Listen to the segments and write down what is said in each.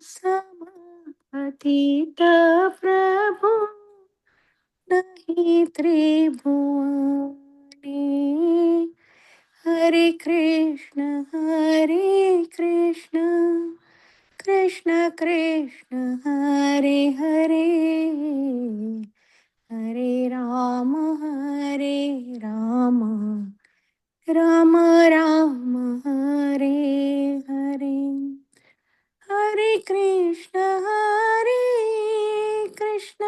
समपतित प्रभु नहीं त्रिभुवने। हरे कृष्ण कृष्ण कृष्ण हरे हरे, हरे राम राम राम हरे हरे। हरे कृष्ण कृष्ण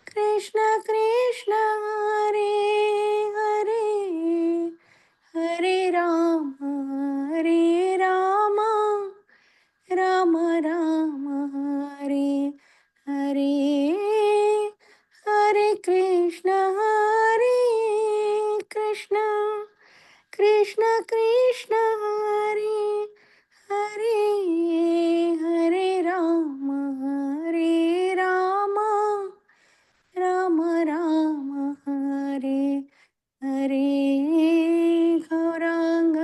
कृष्ण कृष्ण हरे हरे, हरे राम राम राम हरे हरे। हरे कृष्ण कृष्ण कृष्ण कृष्ण हरे हरे, हरे राम राम राम हरे हरे। गौरांग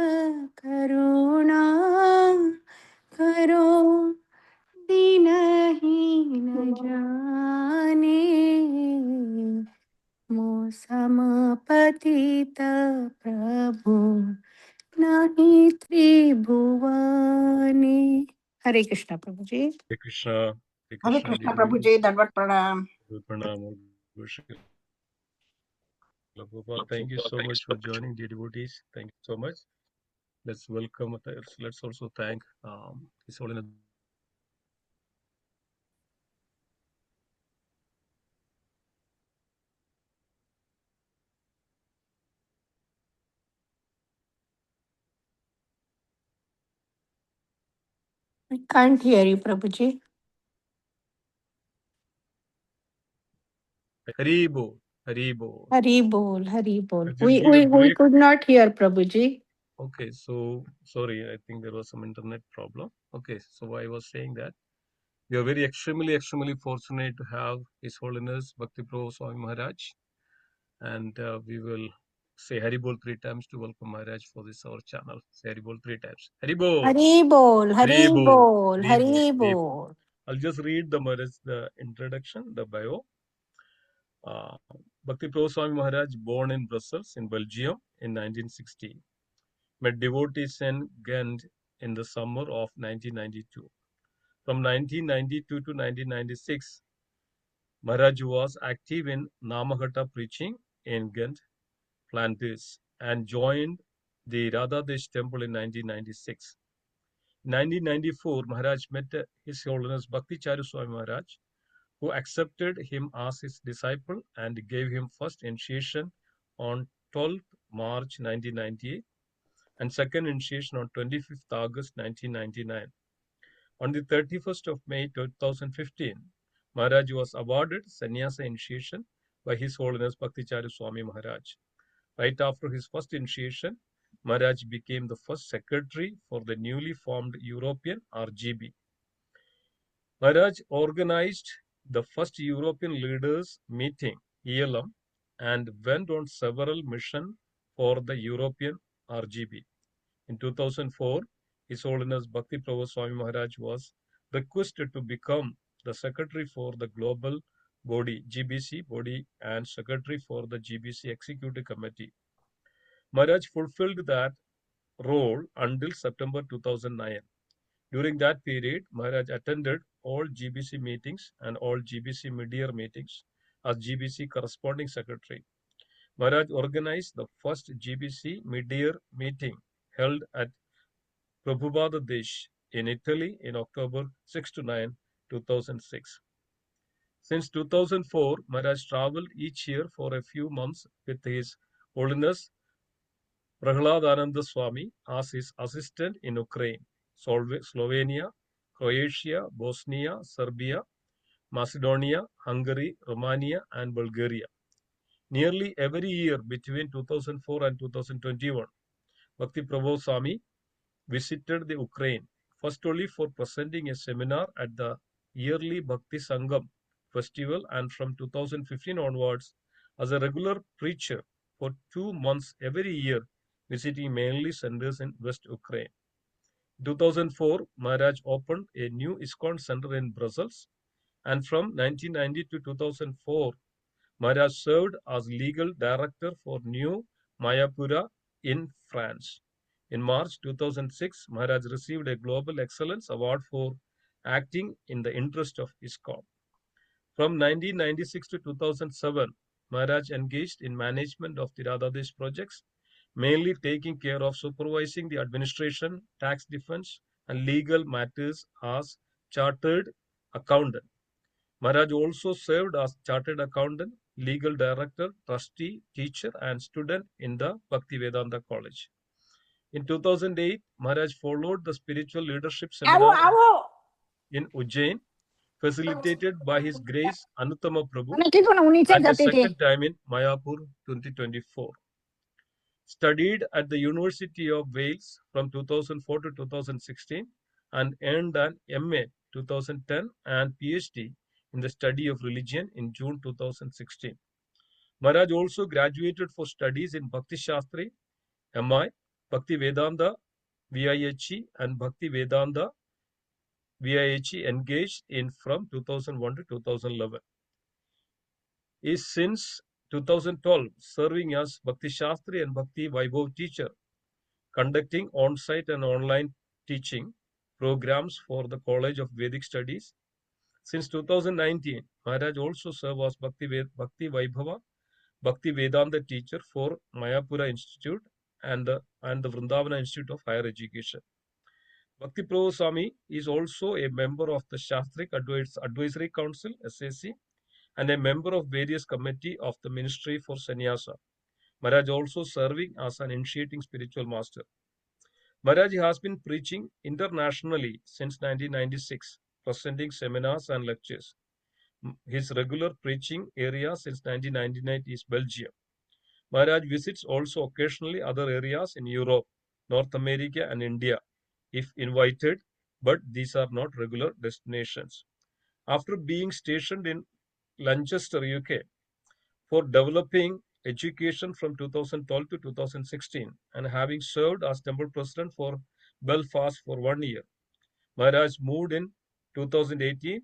करुणा करो, दीनहीन जाने। मौसम पतित प्रभु नहीं त्रिभुवने। हरे कृष्णा प्रभु जी। Hare Krishna, Hare Hare Krishna, Krishna dear Prabhuji, devotees. Dandavat Pranam. Pranam, Guru Prabhupada. Thank you so much for joining, dear devotees. Thank you so much. Let's welcome. Let's also thank His Holiness. I can't hear you, Prabhuji. Hari Bol, Hari Bol. Hari bol, Hari bol. Just give a We great. could not hear, Prabhuji. Okay, so sorry, I think there was some internet problem. Okay, so I was saying that we are very extremely fortunate to have His Holiness Bhakti Prabhu Swami Maharaj, and we will say Hari Bol 3 times to welcome Maharaj for this our channel. Say Hari Bol 3 times. Hari Bol, Hari bol, Hari Hari Bol, bol, Hari Bol, Hari Hari Bol. bol. I'll just read the Maharaj, the introduction, the bio. Bhakti Prabhu Swami Maharaj, born in Brussels, in Belgium, in 1960. Met devotees in Ghent in the summer of 1992. From 1992 to 1996, Maharaj was active in Namagata preaching in Ghent, Flanders, and joined the Radhadesh temple in 1996. In 1994, Maharaj met His Holiness Bhakti Charu Swami Maharaj, who accepted him as his disciple and gave him first initiation on 12th March 1998 and second initiation on 25th August 1999. On the 31st of May 2015, Maharaj was awarded sannyasa initiation by His Holiness Bhaktichari Swami Maharaj. Right after his first initiation, Maharaj became the first secretary for the newly formed European RGB. Maharaj organized the first European leaders meeting, ELM, and went on several missions for the European RGB. In 2004, His Holiness Bhakti Prabhu Swami Maharaj was requested to become the secretary for the global body, GBC body, and secretary for the GBC Executive Committee. Maharaj fulfilled that role until September 2009. During that period, Maharaj attended all GBC meetings and all GBC mid-year meetings as GBC corresponding secretary. Maharaj organized the first GBC mid-year meeting held at Prabhupada Desh in Italy in October 6 to 9, 2006. Since 2004, Maharaj traveled each year for a few months with His Holiness Prahladananda Swami as his assistant in Ukraine, Slovenia, Croatia, Bosnia, Serbia, Macedonia, Hungary, Romania, and Bulgaria. Nearly every year between 2004 and 2021, Bhakti Prabhu Swami visited the Ukraine, first only for presenting a seminar at the yearly Bhakti Sangam festival, and from 2015 onwards as a regular preacher for 2 months every year, visiting mainly centers in West Ukraine. 2004, Maharaj opened a new ISKCON center in Brussels, and from 1990 to 2004, Maharaj served as legal director for New Mayapura in France. In March 2006, Maharaj received a Global Excellence Award for acting in the interest of ISKCON. From 1996 to 2007, Maharaj engaged in management of the Radhadesh projects, mainly taking care of supervising the administration, tax defense, and legal matters as chartered accountant. Maharaj also served as chartered accountant, legal director, trustee, teacher, and student in the Bhaktivedanta College. In 2008, Maharaj followed the spiritual leadership seminar in Ujjain, facilitated by His Grace Anuttama Prabhu, and a second time in Mayapur 2024. Studied at the University of Wales from 2004 to 2016 and earned an MA 2010 and PhD in the study of religion in June 2016. Maharaj also graduated for studies in Bhakti Shastri, MI, Bhakti Vedanta, VIHE, and Bhakti Vedanta, VIHE engaged in from 2001 to 2011. Is since 2012 serving as Bhakti Shastri and Bhakti Vaibhav teacher, conducting on-site and online teaching programs for the College of Vedic Studies. Since 2019, Maharaj also served as Bhakti Vaibhava, Bhakti Vedanta teacher for Mayapura Institute and the Vrindavana Institute of Higher Education. Bhakti Prabhu Swami is also a member of the Shastric Advisory Council, SCC, and a member of various committee of the Ministry for Sannyasa. Maharaj also serving as an initiating spiritual master. Maharaj has been preaching internationally since 1996, presenting seminars and lectures. His regular preaching area since 1999 is Belgium. Maharaj visits also occasionally other areas in Europe, North America, and India, if invited, but these are not regular destinations. After being stationed in Lancaster, UK, for developing education from 2012 to 2016 and having served as temple president for Belfast for 1 year, Maharaj moved in 2018,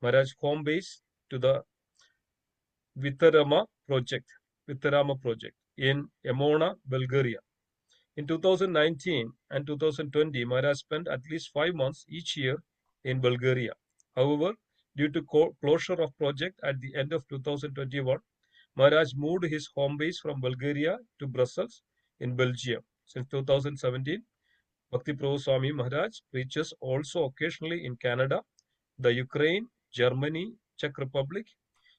Maharaj home base to the Vitarama project in Emona, Bulgaria. In 2019 and 2020, Maharaj spent at least 5 months each year in Bulgaria. However, due to closure of project at the end of 2021, Maharaj moved his home base from Bulgaria to Brussels in Belgium. Since 2017, Bhakti Prabhu Swami Maharaj preaches also occasionally in Canada, the Ukraine, Germany, Czech Republic.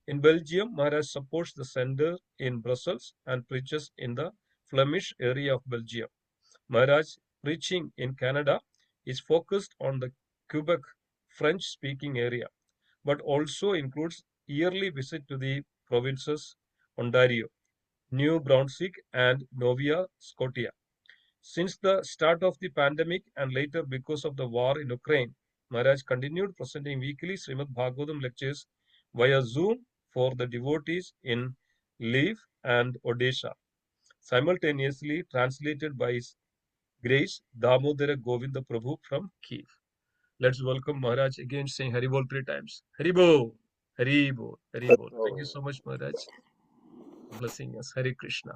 In Belgium, Maharaj supports the center in Brussels and preaches in the Flemish area of Belgium. Maharaj preaching in Canada is focused on the Quebec French-speaking area, but also includes yearly visit to the provinces Ontario, New Brunswick, and Nova Scotia. Since the start of the pandemic and later because of the war in Ukraine, Maharaj continued presenting weekly Srimad Bhagavatam lectures via Zoom for the devotees in Lviv and Odisha, simultaneously translated by His Grace Damodara Govinda Prabhu from Kiev. Let's welcome Maharaj again, saying Haribol 3 times. Haribol, Haribol, Haribol. Thank you so much, Maharaj, for blessing us. Hare Krishna.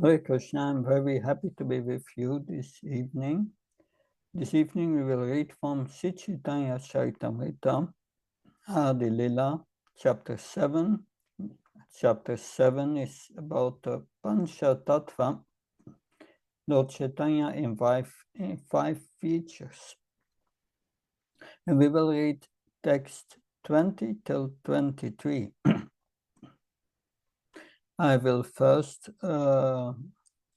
Hare Krishna, I'm very happy to be with you this evening. This evening we will read from Sri Chaitanya Charitamrita, Adi Lila, chapter 7. Chapter 7 is about the Pancha Tattva, Lord Chaitanya in five features. And we will read text 20 till 23. I will first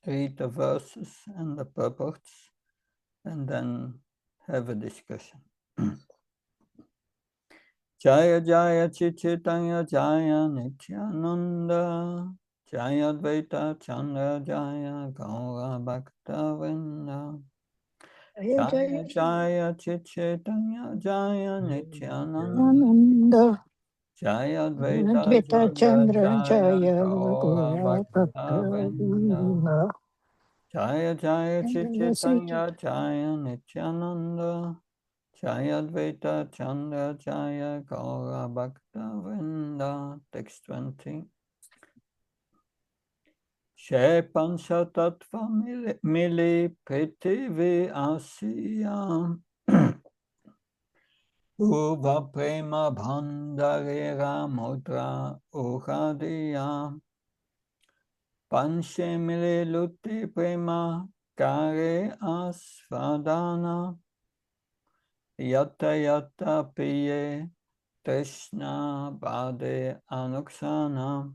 read the verses and the purports and then have a discussion. Jaya Jaya Chaitanya Jaya Nityananda Jaya Dvaita Chandra Jaya Gaura Bhakta Vrinda Jaya Jaya Chaitanya Jaya Nityananda Jaya Dvaita Chandra Jaya Gaura Bhakta Vrinda Jaya Jaya Chaitanya Jaya Nityananda Jaya Advaita Chandra Jaya Gaura Bhakta Vrinda. Text 20. She Pancha Tattva Mili Prithvi Asiya Uva Prema Bhandarera Mudra Uhadiya Panche Mili Luti Prema Kare Asvadana Yata Yata Piye Krishna Bade Anuksana.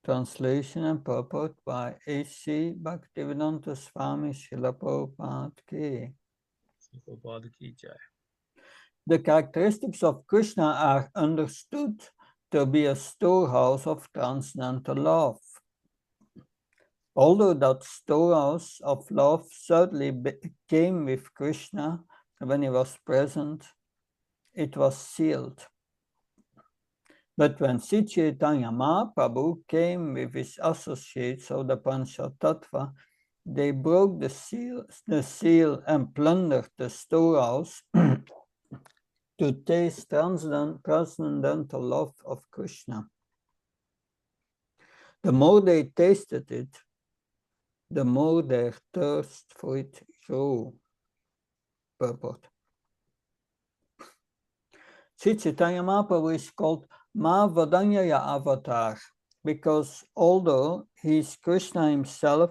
Translation and purport by A.C. Bhaktivedanta Swami Srila Prabhupada Ki. Prabhupada ki jai. The characteristics of Krishna are understood to be a storehouse of transcendental love. Although that storehouse of love certainly came with Krishna when he was present, it was sealed. But when Sri Chaitanya Mahaprabhu came with his associates of the Panchatattva, they broke the seal and plundered the storehouse to taste transcendental love of Krishna. The more they tasted it, the more their thirst for it grew. Purport. Sri Chaitanya Mahaprabhu is called Mahavadanyaya Avatar because although he is Krishna himself,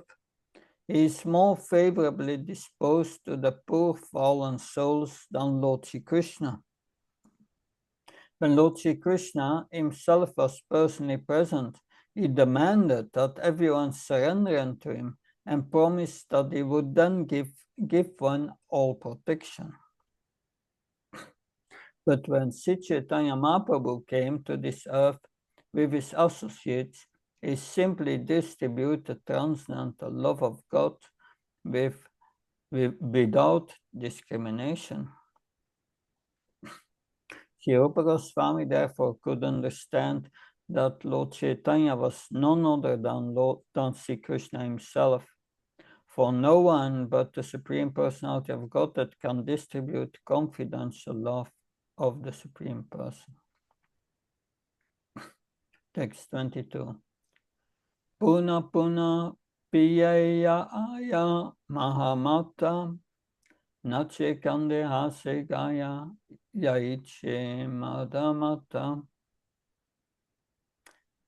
he is more favorably disposed to the poor fallen souls than Lord Sri Krishna. When Lord Sri Krishna himself was personally present, he demanded that everyone surrender unto him and promised that he would then give one all protection. But when Sri Chaitanya Mahaprabhu came to this earth with his associates, he simply distributed transcendental love of God without discrimination. Sri Rupa Goswami therefore could understand that Lord Chaitanya was none other than Sri Krishna himself. For no one but the Supreme Personality of Godhead can distribute confidential love of the Supreme Person. Text 22. Puna Puna Piyeya Aya Mahamata Nache Kande Hase Gaya Yaiche Madamata.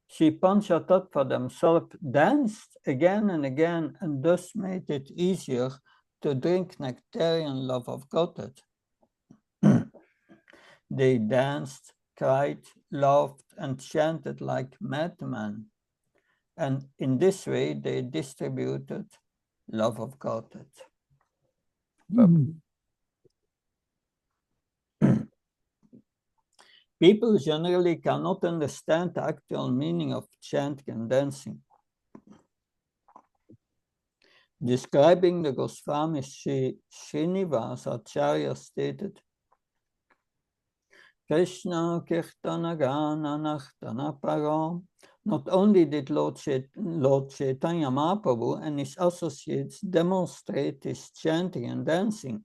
Sri Panchatattva themselves danced again and again and thus made it easier to drink nectarian love of Godhead. They danced, cried, laughed, and chanted like madmen. And in this way, they distributed love of Godhead. People generally cannot understand the actual meaning of chanting and dancing. Describing the Goswami, Srinivasa Acharya stated, Krishna Kirtana Gana Nachtana Paro. Not only did Lord Chaitanya Mahaprabhu and his associates demonstrate his chanting and dancing,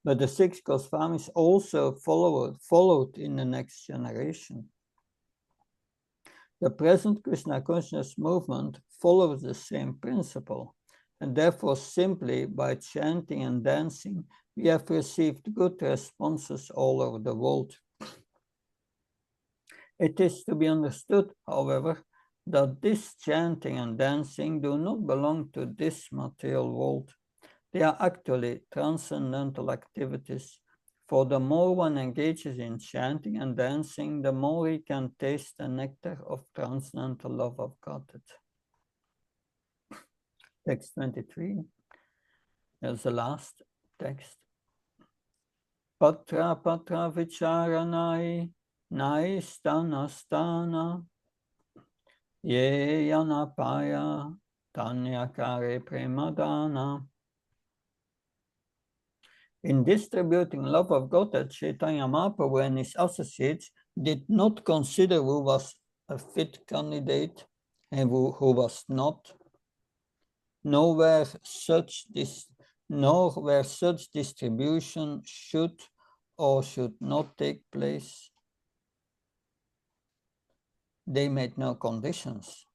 but the 6 Goswamis also followed in the next generation. The present Krishna consciousness movement follows the same principle, and therefore simply by chanting and dancing, we have received good responses all over the world. It is to be understood, however, that this chanting and dancing do not belong to this material world. They are actually transcendental activities. For the more one engages in chanting and dancing, the more he can taste the nectar of transcendental love of Godhead. Text 23. There's the last text. Patra patra vicharanai nai stana stana ye yanapaya tanyakare premadana. In distributing love of Godhead, Chaitanya Mahaprabhu and his associates did not consider who was a fit candidate and who was not. Nowhere such distribution should or should not take place. They made no conditions.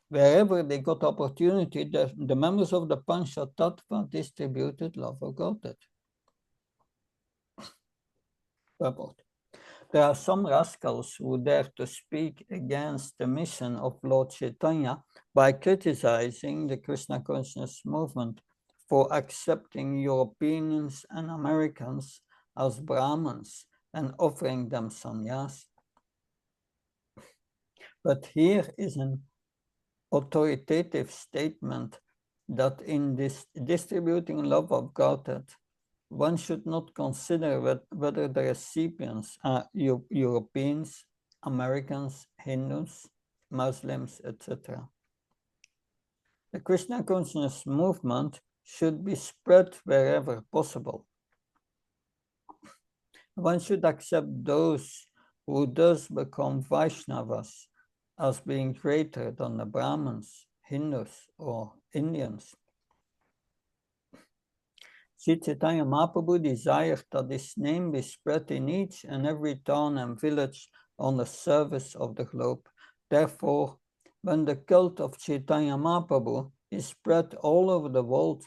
Wherever they got opportunity, the members of the Panchatattva distributed love of Godhead. There are some rascals who dare to speak against the mission of Lord Chaitanya by criticizing the Krishna consciousness movement for accepting Europeans and Americans as Brahmins and offering them sannyas. But here is an authoritative statement that in this distributing love of Godhead, one should not consider whether the recipients are Europeans, Americans, Hindus, Muslims, etc. The Krishna consciousness movement should be spread wherever possible. One should accept those who thus become Vaishnavas as being greater than the Brahmins, Hindus, or Indians. Sri Chaitanya Mahaprabhu desired that his name be spread in each and every town and village on the surface of the globe. Therefore, when the cult of Chaitanya Mahaprabhu is spread all over the world,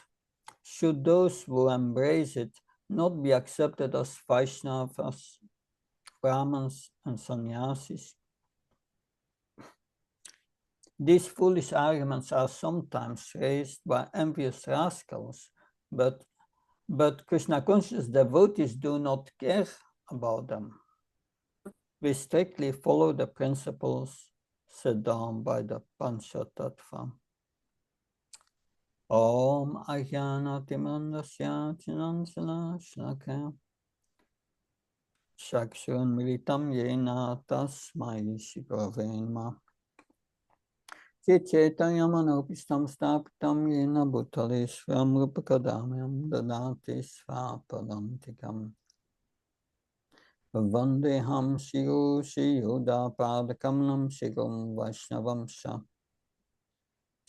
should those who embrace it not be accepted as Vaishnavas, Brahmins, and Sannyasis? These foolish arguments are sometimes raised by envious rascals, but Krishna conscious devotees do not care about them. We strictly follow the principles set down by the Panchatattva. Om Ajnana Timandasya Chinansana Shlaka Shakshun Militam Yena Tasmai Shigave Namaha Chaitanya Manopistam Stapitam Yena Bhutaleshwaram Rupakadamyam Dadati Svapadantikam Vandeham Shiru Shiyuda Padakamanam Shigum Vaishnavam Sha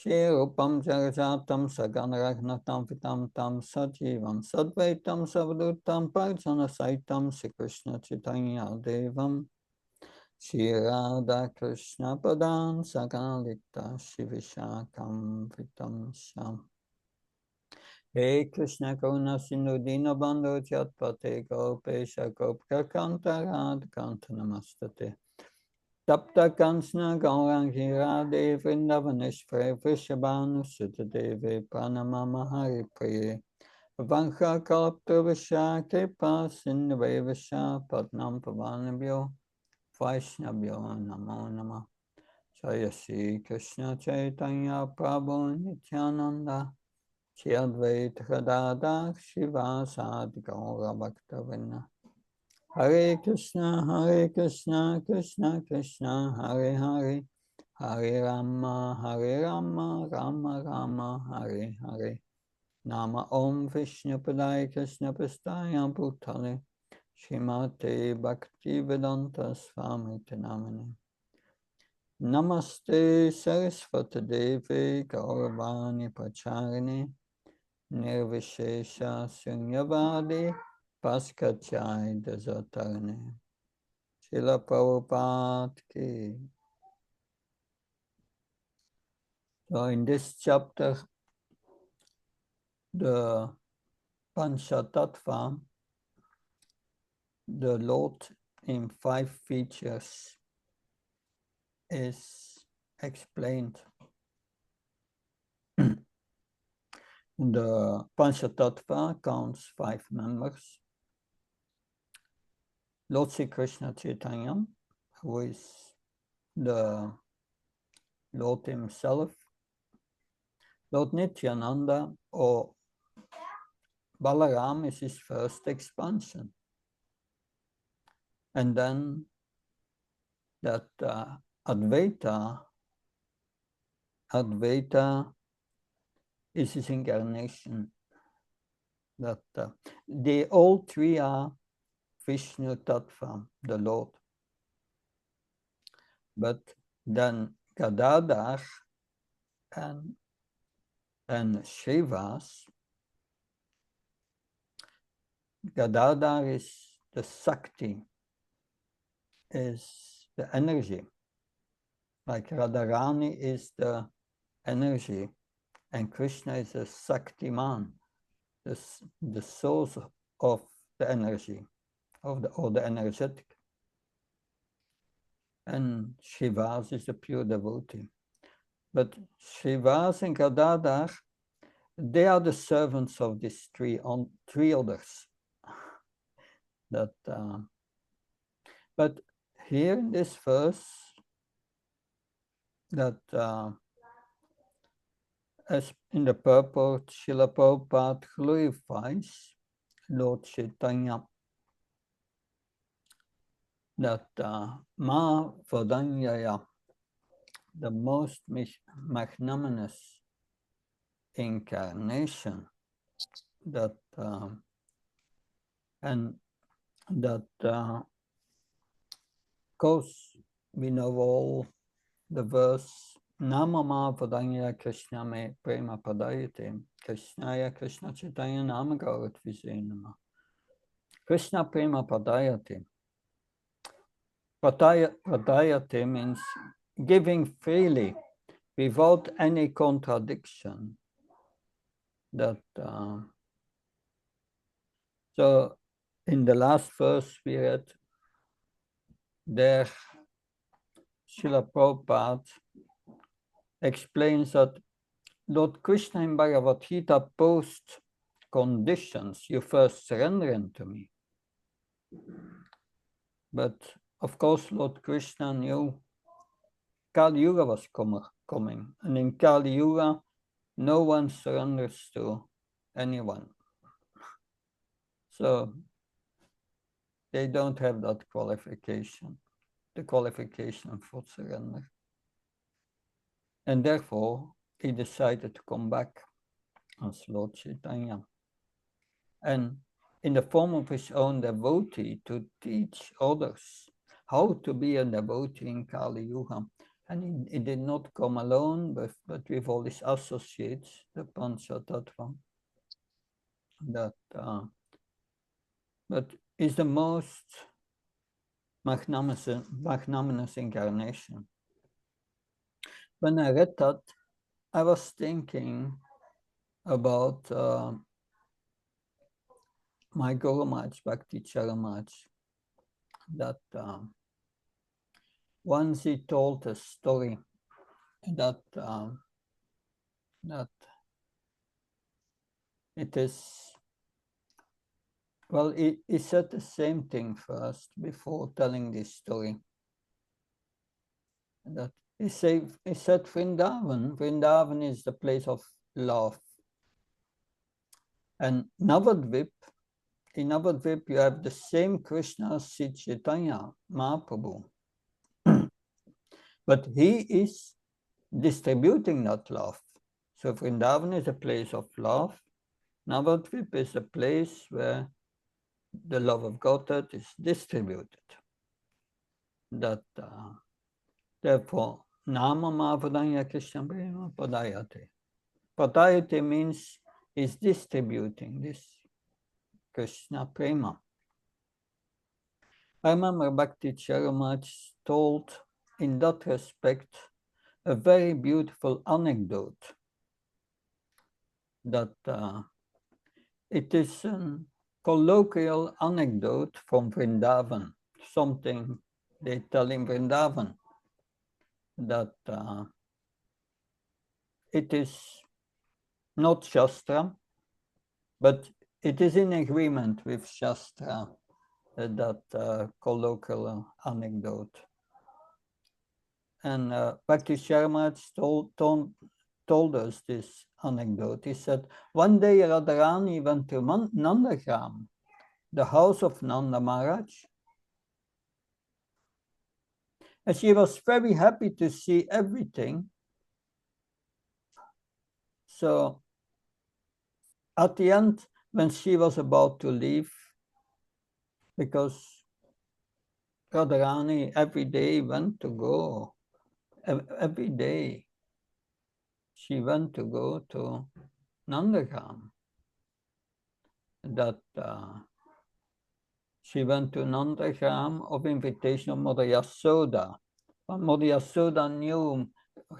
Shirupam Jagajatam Saganaragnatam Vitam Tam Sajivam Sadvaitam Savadutam Parjana Saitam Sri Krishna Chaitanya Devam Shri Radha Krishna Padan Sagalita Shivishakam Vitam Sham Hey Krishna Karuna Sindhu Dina Bandhu Jatpate Gopesha Gopka Kanta Radha Kanta Namastate Tapta Kansna Gaurangi Radhe Vrindavaneshvare Vrishabhanu Sutadeve Pranamama Hari Priye Vankha Kalpta Visha Kripa Sindhave Visha Padnam Pavanabhyo Vaishnavyo Namo Namah Jaya Shri Krishna Chaitanya Prabhu Nityananda Shri Advaita Gadadhar Shivasadi Gaura Bhaktavinda Hare Krishna, Krishna Krishna, Hare Hare, Hare Rama, Rama Rama, Hare Hare. Nama Om Vishnu Padaya Krishna Prastaya Bhutale, Shrimate Bhaktivedanta Swami Namane. Namaste Saraswati Devi Gauravani Pacharini, Nirvishesha Sunyavadi, Paskachai Dasatarne. Srila Prabhupada ki. So in this chapter, the Panchatattva, the Lord in 5 features is explained. The Panchatattva counts 5 members. Lord Sri Krishna Chaitanya, who is the Lord himself. Lord Nityananda or Balaram is his first expansion. And then that Advaita is his incarnation. That they all 3 are Vishnu Tattva, the Lord. But then Gadadhar and Shivas. Gadadhar is the Sakti, is the energy. Like Radharani is the energy, and Krishna is a Saktiman, the source of the energy, or the energetic. And Shivas is a pure devotee. But Shivas and Gadadhar, they are the servants of these three others. But here in this verse, that as in the purport, Srila Prabhupada glorifies Lord Chaitanya, that Ma Vadanyaya, the most magnanimous incarnation, that and that of course we know all the verse Namama Vadanya Krishna me prema padayate Krishnaya Krishna Chaitanya Namagarat Visenama. Krishna prema padayate. Padayate means giving freely without any contradiction. That so in the last verse we read there, Srila Prabhupada explains that Lord Krishna in Bhagavad Gita posed conditions. You first surrender unto me. But of course, Lord Krishna knew Kali Yuga was coming. And in Kali Yuga, no one surrenders to anyone. So they don't have that qualification, the qualification for surrender. And therefore, he decided to come back as Lord Chaitanya. And in the form of his own devotee, to teach others how to be a devotee in Kali Yuga. And he did not come alone, but with all his associates, the Panchatattva. But is the most magnanimous incarnation. When I read that, I was thinking about my Guru Maharaj, Bhakti Charamaj, that once he told a story that it is, well, he said the same thing first before telling this story. That he said Vrindavan is the place of love. And Navadvip, in Navadvip you have the same Krishna as Sri Chaitanya Mahaprabhu. But he is distributing that love. So Vrindavan is a place of love. Navadvip is a place where the love of Godhead is distributed. That therefore, Nama Mavadanya Krishna Prema Padayate. Padayate means is distributing this Krishna Prema. I remember Bhakti Charamaj told in that respect a very beautiful anecdote, that it is a colloquial anecdote from Vrindavan, something they tell in Vrindavan, that it is not Shastra, but it is in agreement with Shastra, that colloquial anecdote. And Bhakti Charamaj told us this anecdote. He said, one day Radharani went to Nandagram, the house of Nanda Maharaj, and she was very happy to see everything. So at the end, when she was about to leave, because Radharani every day went to go every day she went to go to Nandagam. She went to Nandagam of invitation of Mother Yasoda. But Mother Yasoda knew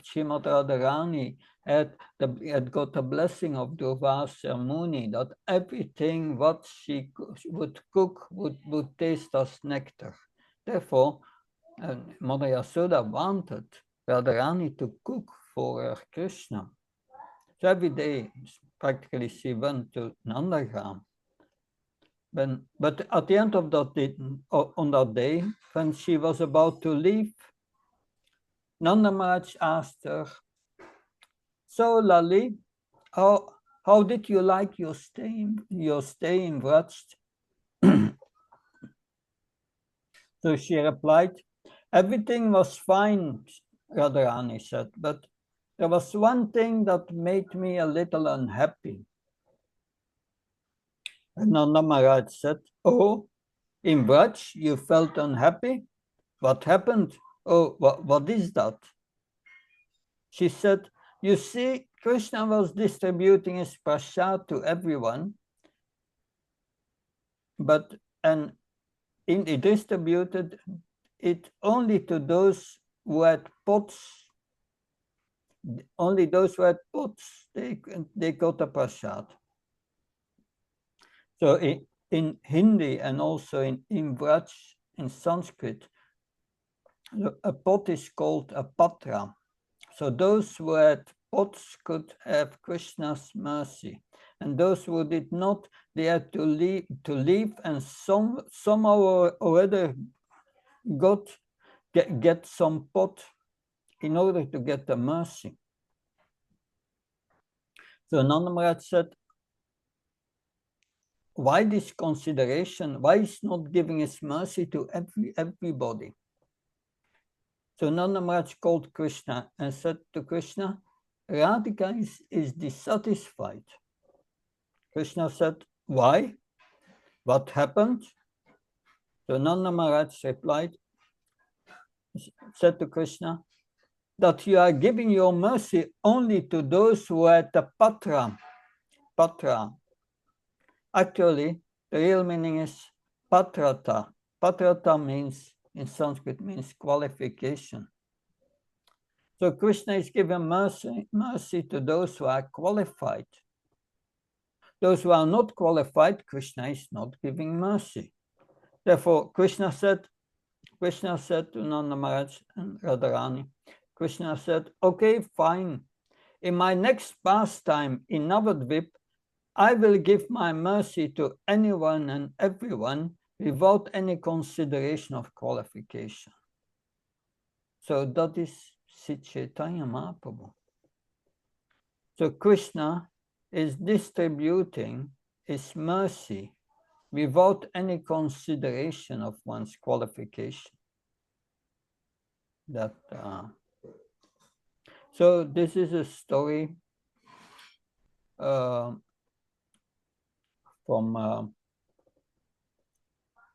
Srimati Radharani had got the blessing of Durvasa Muni that everything what she would cook would taste as nectar. Therefore, Mother Yasoda wanted Radharani to cook for Krishna. So every day, practically, she went to Nandagam. But at the end of that day, on that day, when she was about to leave, Nanda Maharaj asked her, "So, Lali, how did you like your stay in Vraj?" So she replied, "Everything was fine," Radharani said, "but there was one thing that made me a little unhappy." And Nanda Maharaj said, "Oh, in Vraj you felt unhappy? What happened? Oh, what is that?" She said, "You see, Krishna was distributing his prasad to everyone, and he distributed it only to those who had pots. Only those who had pots, they got the prasad." So in Hindi and also in Vraj, in Sanskrit, a pot is called a patra. So those who had pots could have Krishna's mercy, and those who did not, they had to leave, and somehow or other get some pot in order to get the mercy. So Nanda Maharaj said, "Why this consideration? Why is not giving his mercy to everybody?" So Nanda Maharaj called Krishna and said to Krishna, "Radhika is dissatisfied." Krishna said, "Why? What happened?" So Nanda Maharaj replied, said to Krishna, "That you are giving your mercy only to those who had the patra. Patra. Actually, the real meaning is patrata. Patrata means, in Sanskrit, means qualification. So Krishna is giving mercy to those who are qualified. Those who are not qualified, Krishna is not giving mercy. Therefore, Krishna said to Nanda Maharaj and Radharani, Krishna said, "Okay, fine. In my next pastime in Navadvip, I will give my mercy to anyone and everyone without any consideration of qualification." So that is Sri Chaitanya Mahaprabhu. So Krishna is distributing his mercy without any consideration of one's qualification. So this is a story from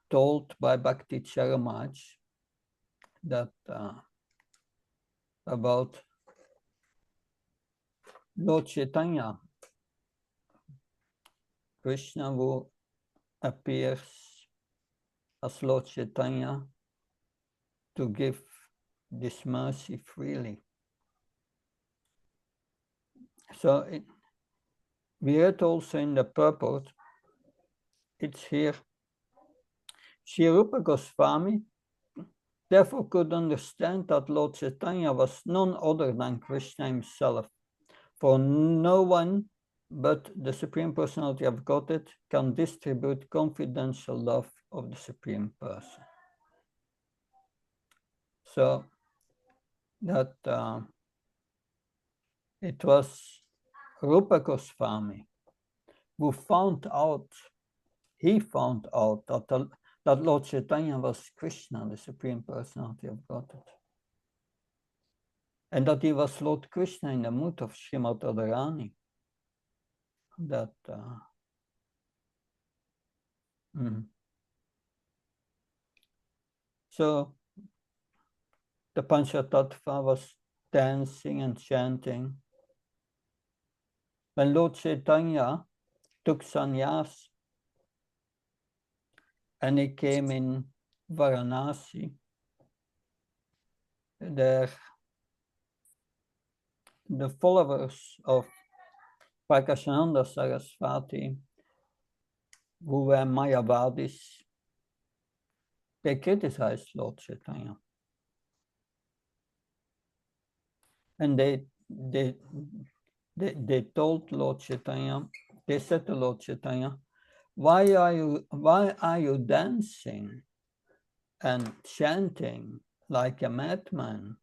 told by Bhakti Charamaj that about Lord Chaitanya, Krishna who appears as Lord Chaitanya to give this mercy freely. So we read also in the purport, it's here, Sri Rupa Goswami therefore could understand that Lord Chaitanya was none other than Krishna himself. For no one but the Supreme Personality of Godhead can distribute confidential love of the Supreme Person. So that it was Rupa Goswami who found out that Lord Chaitanya was Krishna, the Supreme Personality of Godhead. And that he was Lord Krishna in the mood of Srimati Radharani. So the Panchatattva was dancing and chanting. When Lord Chaitanya took sannyas and he came in Varanasi, there the followers of Prakashananda Saraswati, who were Mayavadis, they criticized Lord Chaitanya. And they told Lord Chaitanya, they said to Lord Chaitanya, why are you dancing and chanting like a madman?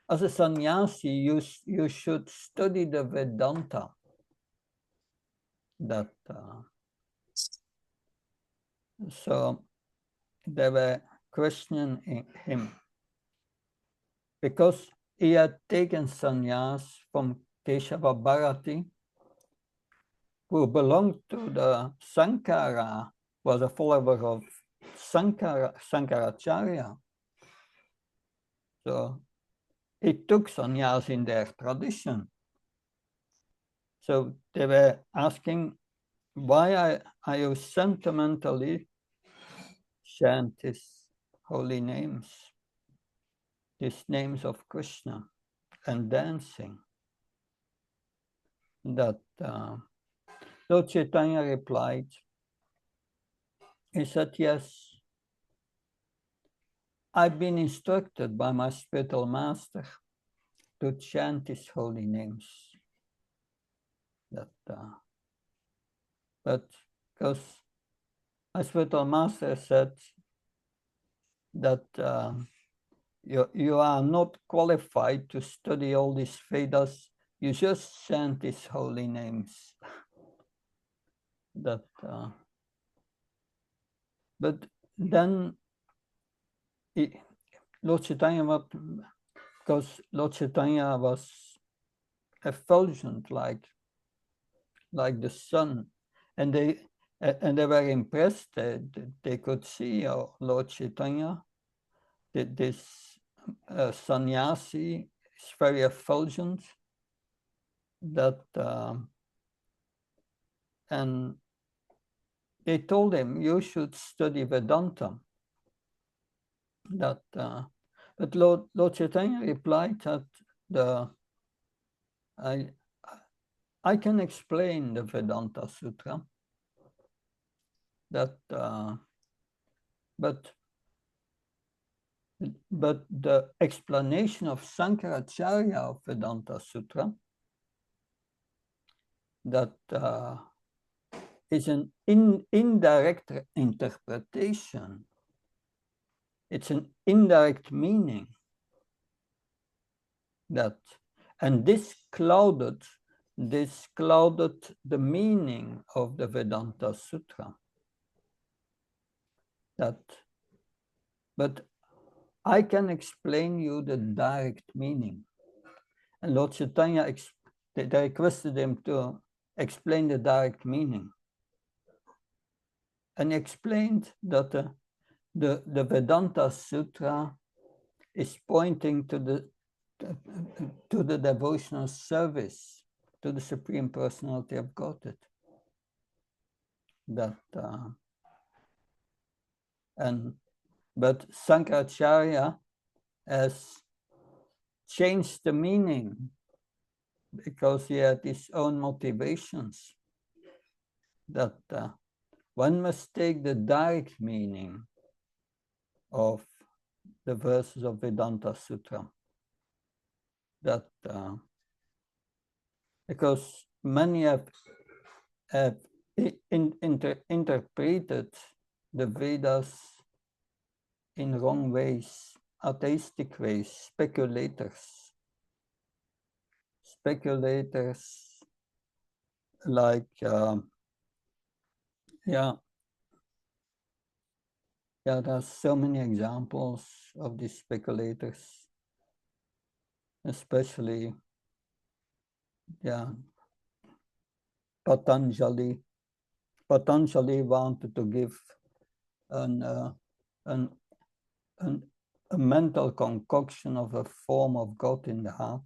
As a sannyasi, you should study the Vedanta. So they were questioning him because he had taken sannyas from Keshava Bharati, who belonged to the Sankara, was a follower of Sankaracharya. So he took sannyas in their tradition. So they were asking, why are you sentimentally chant his holy names, these names of Krishna, and dancing? That Lord Chaitanya replied, he said, yes, I've been instructed by my spiritual master to chant his holy names. But because my spiritual master said that you are not qualified to study all these Vedas, you just chant his holy names. But then Lord Chaitanya, because Lord Chaitanya was effulgent like the sun, and they were impressed that they could see Lord Chaitanya, this sannyasi is very effulgent, and they told him, you should study Vedanta. But Lord Chaitanya replied that I can explain the Vedanta Sutra, but the explanation of Sankaracharya of Vedanta Sutra, that is an indirect interpretation. It's an indirect meaning. And this clouded the meaning of the Vedanta Sutra. But I can explain you the direct meaning. And Lord Chaitanya, they requested him to explain the direct meaning. And he explained that the Vedanta Sutra is pointing to the devotional service to the Supreme Personality of Godhead. But Sankaracharya has changed the meaning because he had his own motivations. That one must take the direct meaning of the verses of Vedanta Sutra. Because many have interpreted the Vedas in wrong ways, atheistic ways, speculators like there's so many examples of these speculators, especially Patanjali wanted to give an a mental concoction of a form of God in the heart.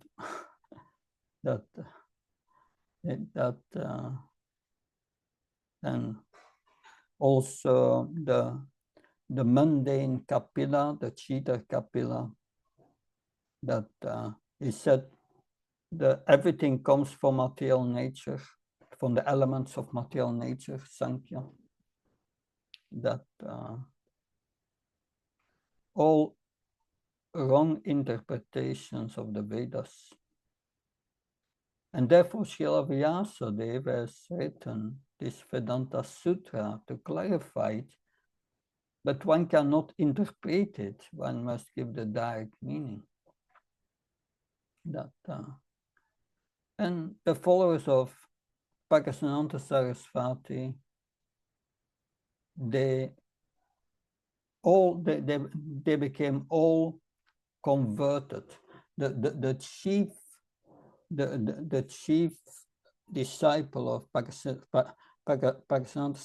And also the mundane kapila, the cheater kapila, that he said that everything comes from material nature, from the elements of material nature, Sankhya, that all wrong interpretations of the Vedas. And therefore Srila Vyasadeva has written this Vedanta Sutra to clarify it, but one cannot interpret it, one must give the direct meaning. That, and the followers of Bhaktivedanta Sarasvati, they became all converted. The chief disciple of Bhaktivedanta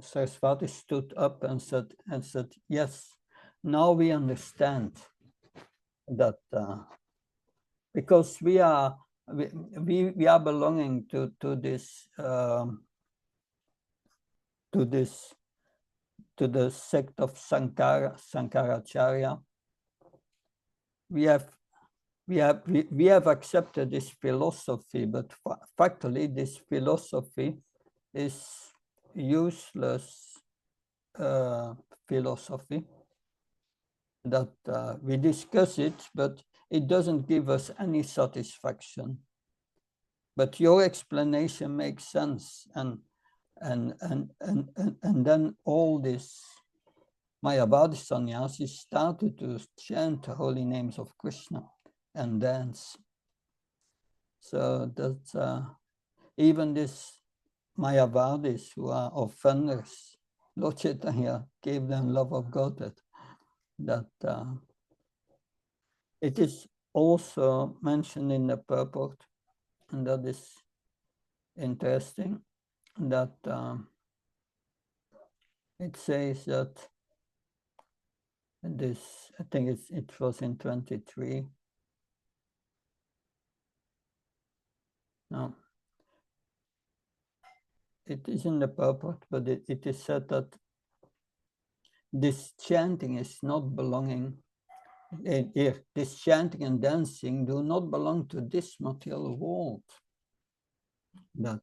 Sarasvati stood up and said, yes, now we understand that because we are belonging to the sect of Sankaracharya. We have accepted this philosophy, but factually this philosophy is useless philosophy. That we discuss it, but it doesn't give us any satisfaction. But your explanation makes sense, and then all this Mayavadi sannyasis started to chant the holy names of Krishna and dance. So that even this Mayavadis who are offenders, Lord Chaitanya gave them love of God. That it is also mentioned in the purport, and that is interesting, that it says that this, I think it was in 23. No, it is in the purport, but it is said that this chanting is not belonging here. This chanting and dancing do not belong to this material world. That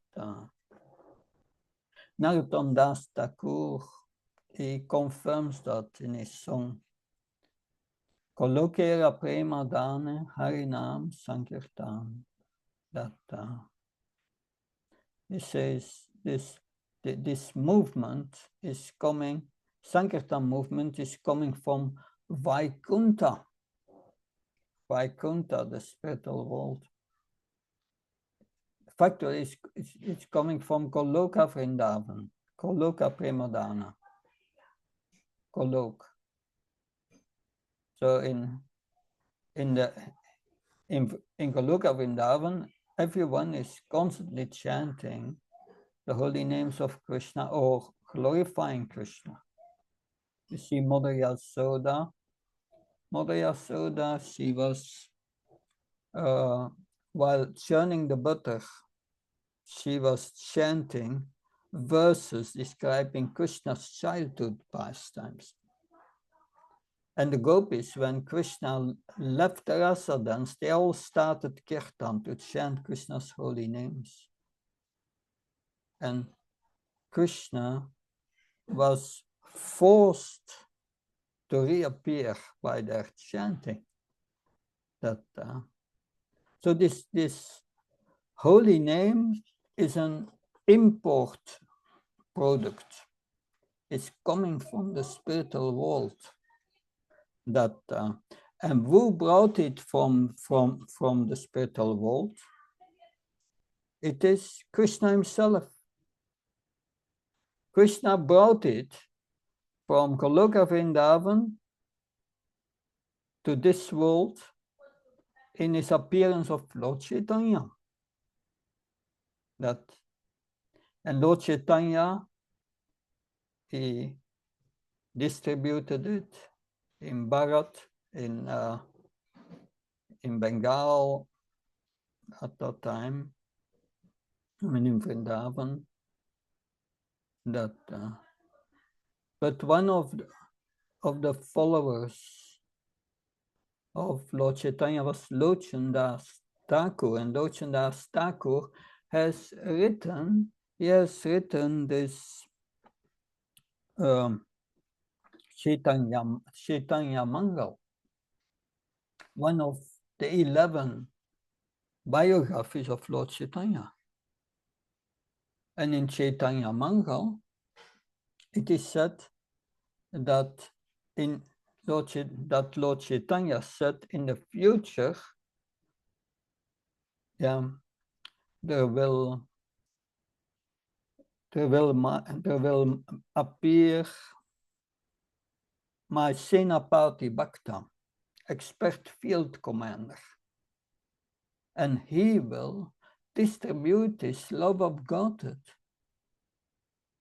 Narottam Das Thakur, he confirms that in his song, Kolokera Prema Dane Harinam Sankirtan. That he says this movement is coming, Sankirtan movement is coming from Vaikuntha, the spiritual world. Factually, it's coming from Goloka Vrindavan, Goloka Premadana, Golok. So in Goloka Vrindavan, everyone is constantly chanting the holy names of Krishna or glorifying Krishna. You see Mother Yasoda. Mother Yasoda, she was, while churning the butter, she was chanting verses describing Krishna's childhood pastimes. And the gopis, when Krishna left the rasa dance, they all started kirtan to chant Krishna's holy names. And Krishna was forced to reappear by their chanting. That so this holy name is an import product. It's coming from the spiritual world. That and who brought it from the spiritual world? It is Krishna himself. Krishna brought it from Goloka Vrindavan to this world in his appearance of Lord Chaitanya. And Lord Chaitanya, he distributed it in Bharat, in Bengal at that time, I mean in Vrindavan. That, but one of the followers of Lord Chaitanya was Lochan Das Thakur, and Lochan Das Thakur has written this Chaitanya Mangal, one of the 11 biographies of Lord Chaitanya. And in Chaitanya Mangal, it is said that Lord Chaitanya said in the future, there will appear my Senapati Bhakta, expert field commander, and he will distribute his love of God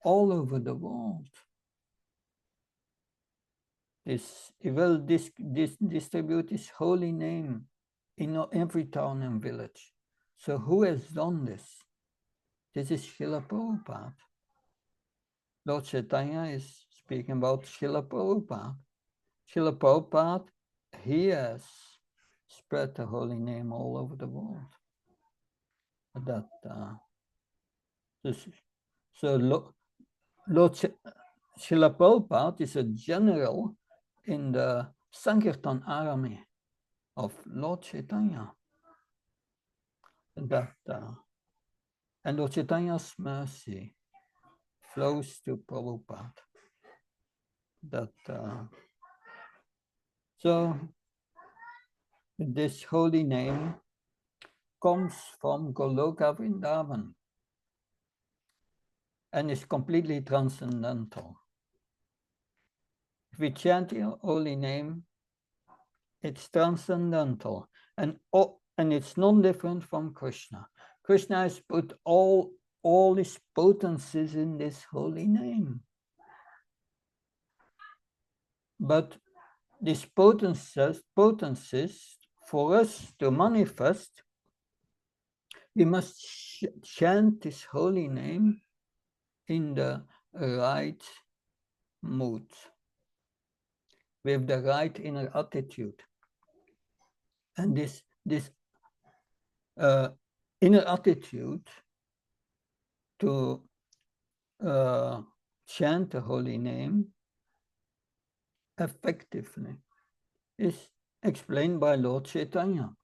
all over the world. He will distribute his holy name in every town and village. So who has done this? This is Srila Prabhupada. Lord Chaitanya is speaking about Srila Prabhupada. Srila Prabhupada, he has spread the holy name all over the world. That so Lord Srila Prabhupada is a general in the Sankirtan army of Lord Chaitanya. That and Lord Chaitanya's mercy flows to Prabhupada. That so this holy name comes from Goloka Vrindavan and is completely transcendental. If we chant the holy name, it's transcendental and it's non-different from Krishna. Krishna has put all his potencies in this holy name. But these potencies for us to manifest, we must chant this holy name in the right mood, with the right inner attitude. And this inner attitude to chant the holy name effectively is explained by Lord Chaitanya.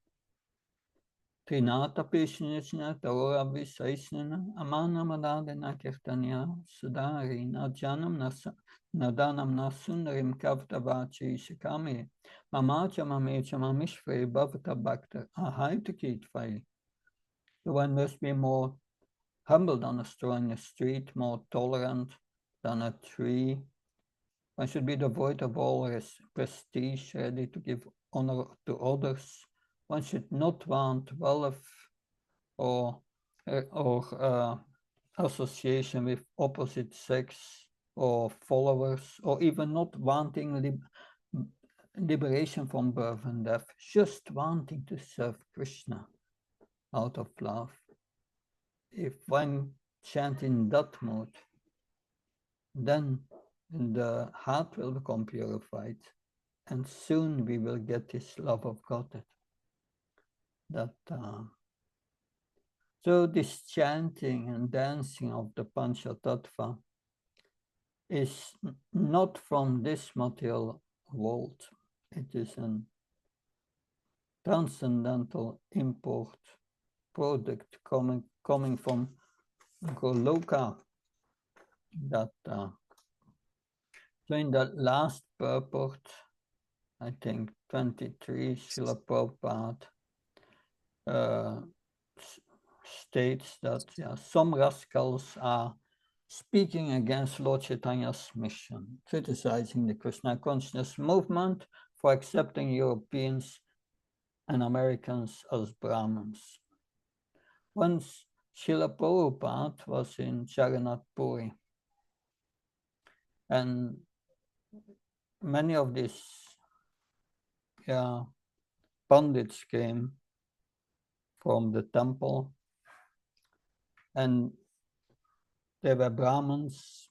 Trinata Pishnishna Tora Visaisnana Amana Madadana Kirtanya Sudari Najanam Nadanam Nasundarim Kavtavachi Shikami Mamacha Mamecha Mamishve Bhavata Bhakta Ahaitakit Fai. One must be more humble than a straw in the street, more tolerant than a tree. One should be devoid of all prestige, ready to give honor to others. One should not want wealth or association with opposite sex or followers, or even not wanting liberation from birth and death, just wanting to serve Krishna out of love. If one chants in that mood, then the heart will become purified, and soon we will get this love of God. So this chanting and dancing of the Panchatattva is not from this material world. It is a transcendental import product coming from Goloka. So in the last purport, I think 23, Srila Prabhupada states that some rascals are speaking against Lord Chaitanya's mission, criticizing the Krishna consciousness movement for accepting Europeans and Americans as Brahmins. Once Srila Prabhupada was in Jagannath Puri, and many of these Pandits came from the temple, and they were Brahmins,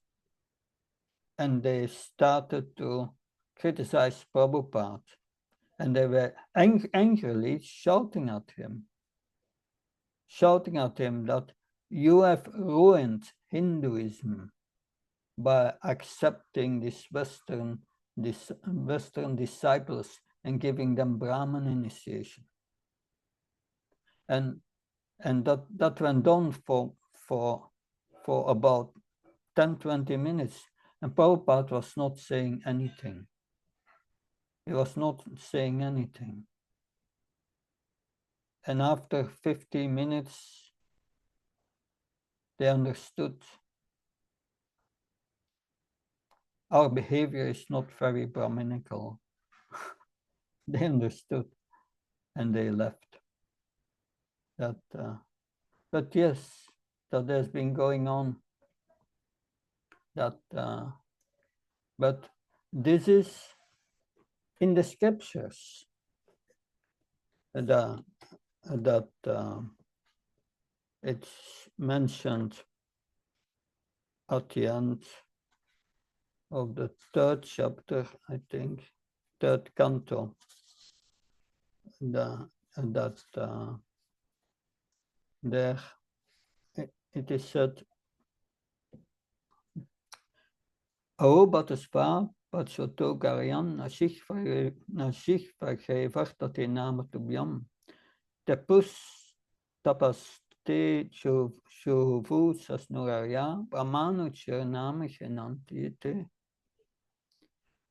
and they started to criticize Prabhupada, and they were angrily shouting at him that you have ruined Hinduism by accepting these Western disciples and giving them Brahman initiation. And that went on for about 10-20 minutes, and Prabhupada was not saying anything. He was not saying anything. And after 50 minutes, they understood our behavior is not very Brahminical. They understood, and they left. But yes, that has been going on. But this is in the scriptures that it's mentioned at the end of the 3rd chapter, I think, 3rd canto, there it is said, Aobataspa Patsoto Garian Nashich Vergever dat in name Tubiam. Tepus tapas te shuvu sasnuraria, Brahmanu Chername Genantiete.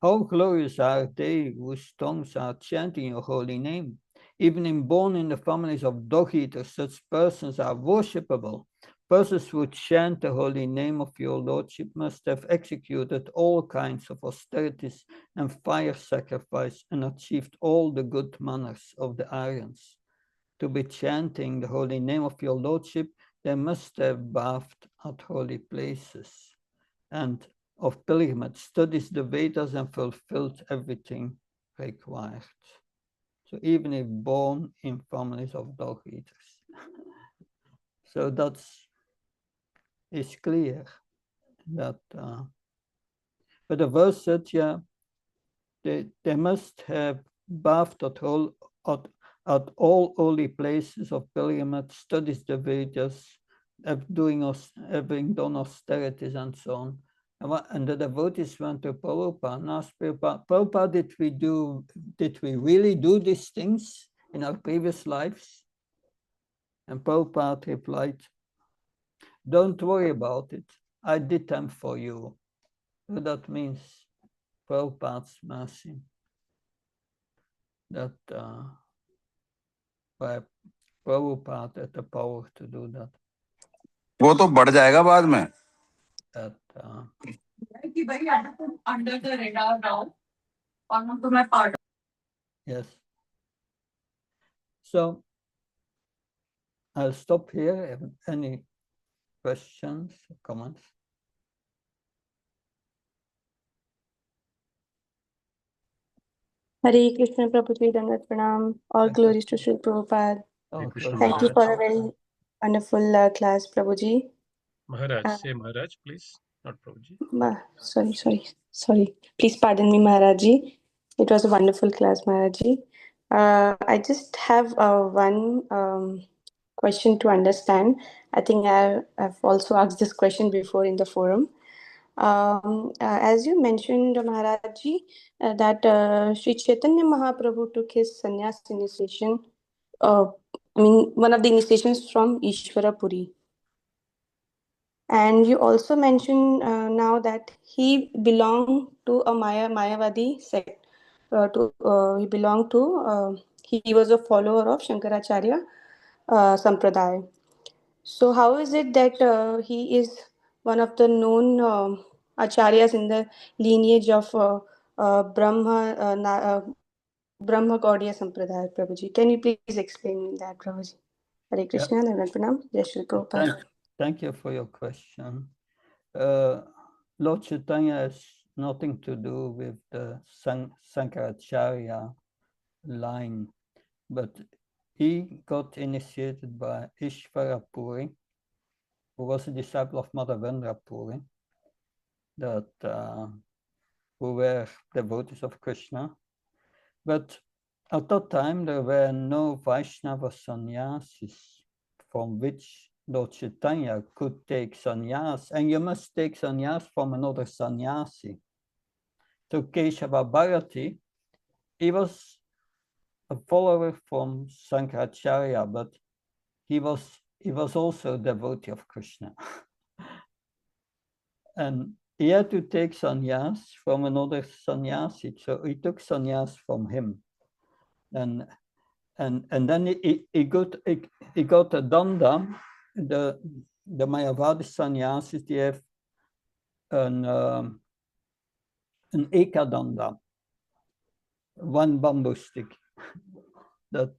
How glorious are they whose tongues are chanting your holy name. Even born in the families of dog-eaters, such persons are worshipable. Persons who chant the holy name of your Lordship must have executed all kinds of austerities and fire sacrifice and achieved all the good manners of the Aryans. To be chanting the holy name of your Lordship, they must have bathed at holy places and of pilgrimage, studied the Vedas and fulfilled everything required. So even if born in families of dog eaters. So it's clear that, but the verse said, they must have bathed at all holy places of pilgrimage, studied the Vedas, having done austerities and so on. And the devotees went to Prabhupada and asked Prabhupada, did we really do these things in our previous lives? And Prabhupada replied, don't worry about it. I did them for you. So that means Prabhupada's mercy. That by Prabhupada had the power to do that. वो तो बढ़ जाएगा बाद में. That under the radar now. On to my part. yes. So I'll stop here. Any questions, comments? Hare Krishna Prabhuji, Dandat Pranam. All glories to Sri Prabhupada. Oh, Krishna Thank you Maharaj. for a very wonderful class, Prabhuji. Maharaj, say Maharaj, please, not Prabhuji. Sorry. Please pardon me, Maharaji. It was a wonderful class, Maharaji. I just have one question to understand. I think I've also asked this question before in the forum. As you mentioned, Maharaji, that Sri Chaitanya Mahaprabhu took his sannyas initiation, one of the initiations from Ishwarapuri. And you also mentioned now that he belonged to a Mayavadi sect. He belonged to, he was a follower of Shankaracharya Sampradaya. So how is it that he is one of the known acharyas in the lineage of Brahma Gaudiya Sampradaya, Prabhuji? Can you please explain that, Prabhuji? Hare Krishna, Dandat Pranam, Jai Shri Prabhupada. Thank you for your question. Lord Chaitanya has nothing to do with the Sankaracharya line, but he got initiated by Ishvara Puri, who was a disciple of Madhavendra Puri, that who were devotees of Krishna. But at that time, there were no Vaishnava sannyasis from which Lord Chaitanya could take sannyas, and you must take sannyas from another sannyasi. So Keshava Bharati, he was a follower from Sankaracharya, but he was also a devotee of Krishna. And he had to take sannyas from another sannyasi, so he took sannyas from him. And then he got a danda. The Mayavadi sannyasis, they have an ekadanda, one bamboo stick. That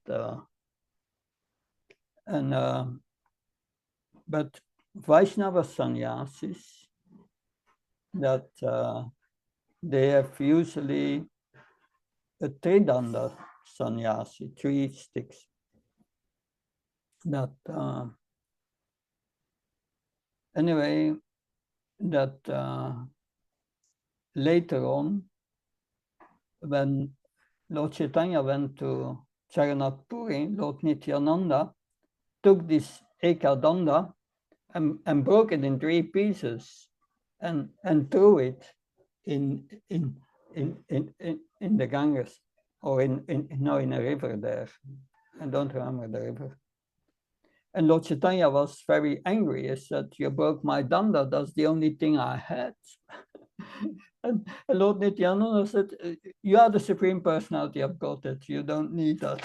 but Vaishnava sannyasis, that they have usually a tridanda sannyasi, 3 sticks. That anyway, that later on, when Lord Chaitanya went to Jagannath Puri, Lord Nityananda took this ekadanda and broke it in 3 pieces and threw it in the Ganges, or in a river there. I don't remember the river. And Lord Chaitanya was very angry. He said, "You broke my danda, that's the only thing I had." And Lord Nityananda said, "You are the Supreme Personality of Godhead, you don't need that."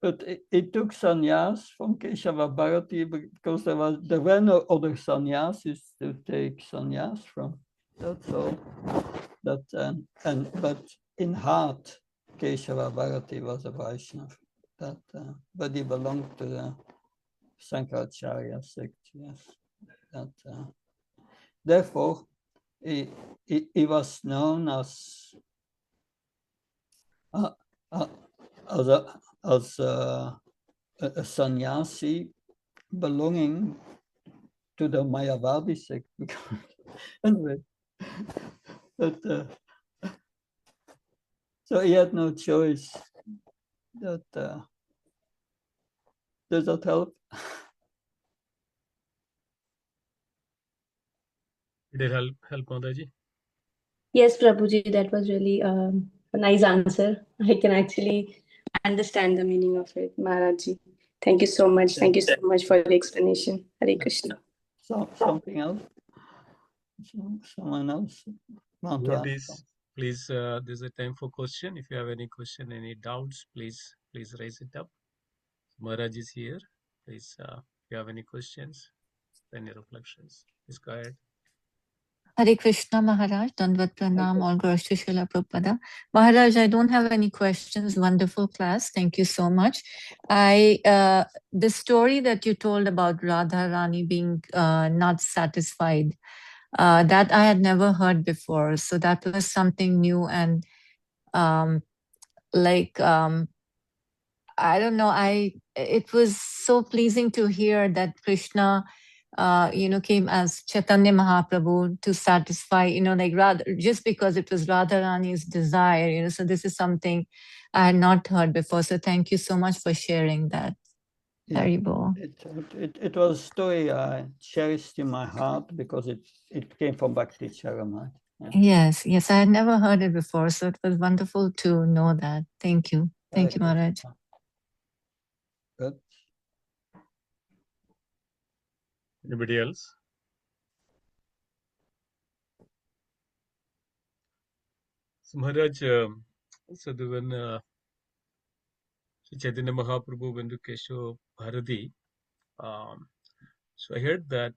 But it took sannyas from Keshava Bharati because there were no other sannyasis to take sannyas from. That's all. But in heart, Keshava Bharati was a Vaishnava. But he belonged to the Sankaracharya sect. Yes. Therefore, he was known as a sannyasi belonging to the Mayavadi sect. Anyway, but so he had no choice. That does that help? Did it help Mataji? Yes, Prabhuji, that was really a nice answer. I can actually understand the meaning of it, Maharaji. Thank you so much. Thank you so much for the explanation. Hare Krishna. Something else? Someone else want to ask? Devotees, please, there's a time for question. If you have any question, any doubts, please raise it up. Maharaj is here. Please, if you have any questions, any reflections, please go ahead. Hare Krishna Maharaj, Dandvat Pranam, all glories to Srila Prabhupada. Maharaj, I don't have any questions. Wonderful class. Thank you so much. The story that you told about Radha Rani being not satisfied, that I had never heard before. So that was something new and I don't know, it was so pleasing to hear that Krishna came as Chaitanya Mahaprabhu to satisfy, Radha, just because it was Radharani's desire, so this is something I had not heard before. So thank you so much for sharing that. Yeah, Haribol. it was a story I cherished in my heart because it came from Bhakti Charamite. Yeah. Yes, I had never heard it before, so it was wonderful to know that. Thank you. Thank you, Maharaj. Good. Anybody else? So Maharaj, so when Chaitanya Mahaprabhu went to Kesho Bharati, so I heard that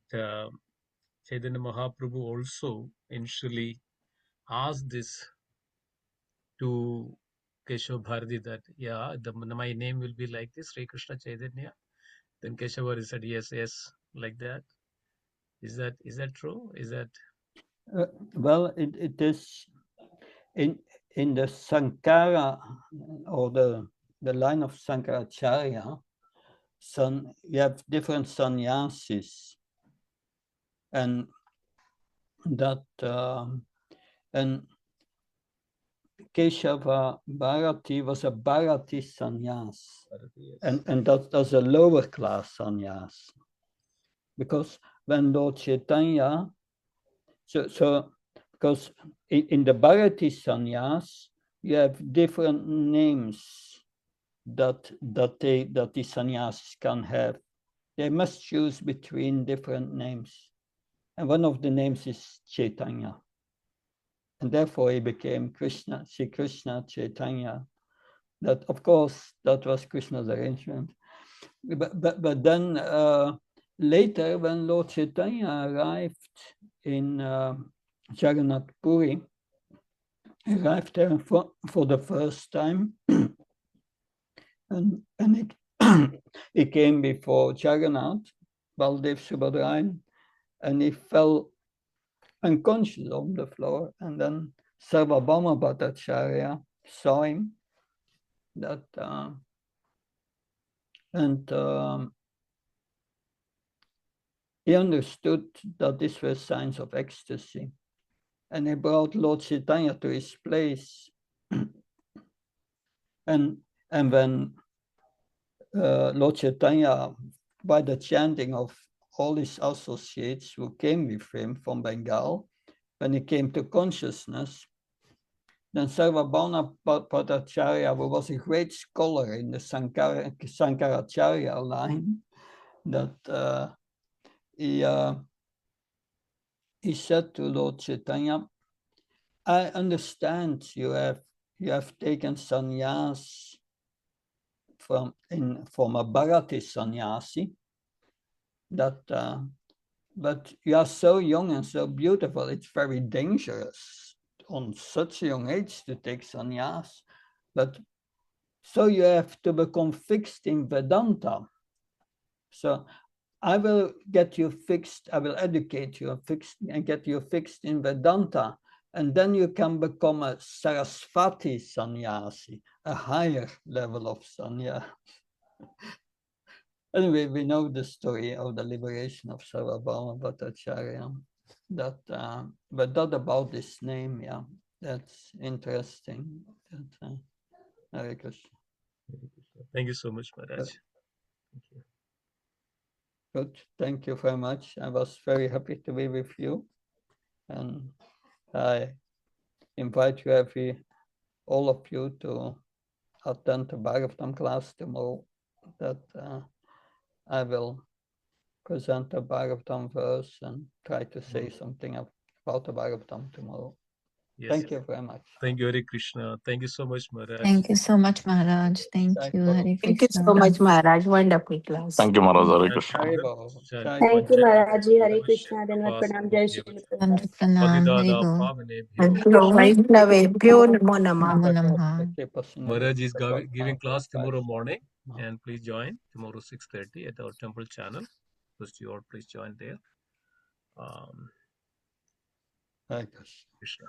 Chaitanya Mahaprabhu also initially asked this to Keshav Bharati that, my name will be like this, Sri Krishna Chaitanya. Then Keshav Bharati said, yes, like that. Is that true? Is that? Well, it is in the Sankara, or the line of Sankaracharya, you have different sannyasis, and that and Keshava Bharati was a Bharati sannyas, and that's a lower class sannyas, because when Lord Chaitanya, so because in the Bharati sannyas you have different names that the sannyasis can have. They must choose between different names, and one of the names is Chaitanya, and therefore he became Krishna, Sri Krishna Chaitanya. That, of course, that was Krishna's arrangement. But then later, when Lord Chaitanya arrived in Jagannath Puri, he arrived there for the first time, and he came before Jagannath, Baldev Subhadrayan, and he fell unconscious on the floor, and then Sarvabhauma Bhattacharya saw him, that he understood that these were signs of ecstasy, and he brought Lord Chaitanya to his place. and when Lord Chaitanya, by the chanting of all his associates who came with him from Bengal, when he came to consciousness, then Sarvabhauma Bhattacharya, who was a great scholar in the Sankaracharya line, that he said to Lord Chaitanya, I understand you have taken sannyas from a Bharati sannyasi, that but you are so young and so beautiful, it's very dangerous on such a young age to take sannyas. But so you have to become fixed in Vedanta. So I will get you fixed, I will educate you and get you fixed in Vedanta, and then you can become a Sarasvati sannyasi, a higher level of sannyas. Anyway, we know the story of the liberation of Sarvabhauma Bhattacharya. But that about this name, yeah, that's interesting. Hare Krishna. Thank you so much, Maharaj. Thank you. Good, thank you very much. I was very happy to be with you, and I invite you, all of you, to attend the Bhagavatam class tomorrow. That I will present the Bhagavatam verse and try to say something about the Bhagavatam tomorrow. Yes. Thank you very much. Thank you, Hare Krishna. Thank you so much, Maharaj. Thank you so much, Maharaj. Thank you, Hare Thank you Krishna. so much, Maharaj. Wonderful class. Thank you, Maharaj. Hare Krishna. Hare Bol. Thank you, Maharaj ji. Hare Krishna. Dandavat pranam. Jai Shri Guru Prabhupada. Dandavat pranam. Hare Bol. Vaishnavebhyo namo namah. Namo Namaha. Maharaj is giving class tomorrow morning, and please join tomorrow 6:30 at our temple channel. First, you all please join there. Hare Krishna. Krishna.